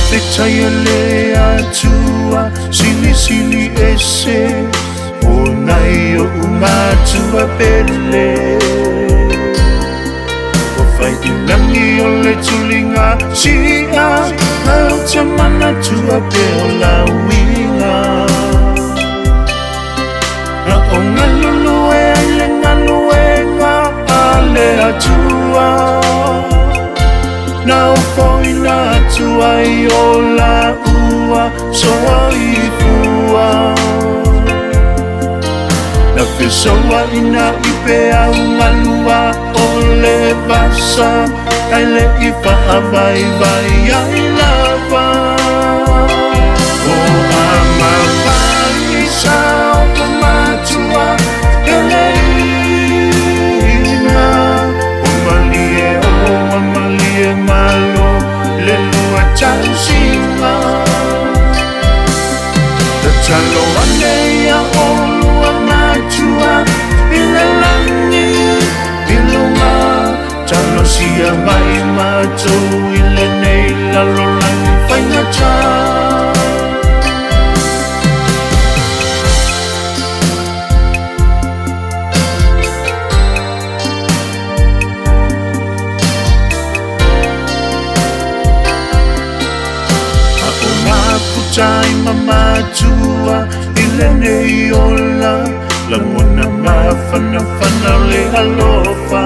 Fetayale atua sili sili ese Onai o umatua pele O faiti langi o le tulinga sia Nau te mana tua pe o la winga Na o ngalulue aile ngaluenga ale atua Na o koina tua i o la ua soa i fua Na pesoa ina i pe au ngalua o le basa Ai le i faa vai vai ai lava O ama vai sao o matua ele ina O malie o malie malo le lua chansinga Te talo anea o lua matua Ile langi ilunga Talo sia mai matou Ile nei lalo langi whaingata Putai mamatua ile nei ola la mona mafana fana le alofa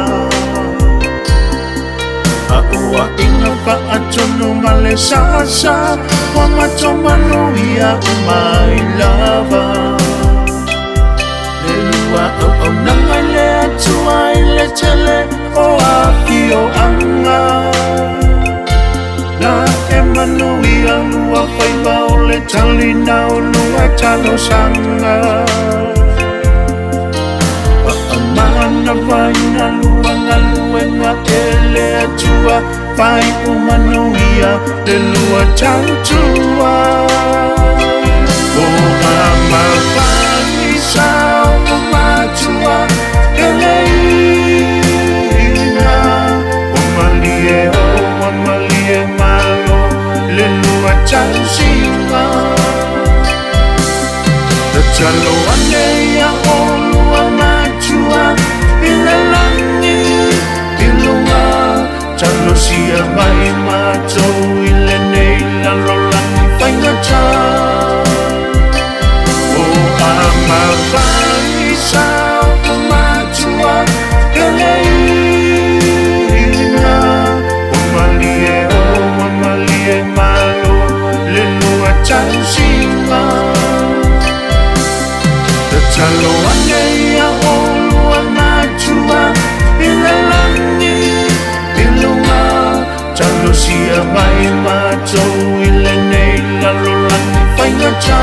a ua inga pa atono male sasa wa matomano ia mai lava le lua o nanga le atua ile tele o afio anga Na emanuia lua whaiva o le talina o lua talo sanga Paamana vaina lua ngaluenga ele atua Whai umanuia le lua tantua O ama vani sao o matua ele ina O malie o malie malo le lua chansinga Te talo anea o lua matua Ile langi ilunga Talo sia mai matou Ile nei lalo langi whaingata O ama vani sao o matua Ele ina O malie o malie malo Le lua chansinga Te talo anea o lua matua Ile langi ilunga Talo sia mai matou Ile nei lalo langi whaingata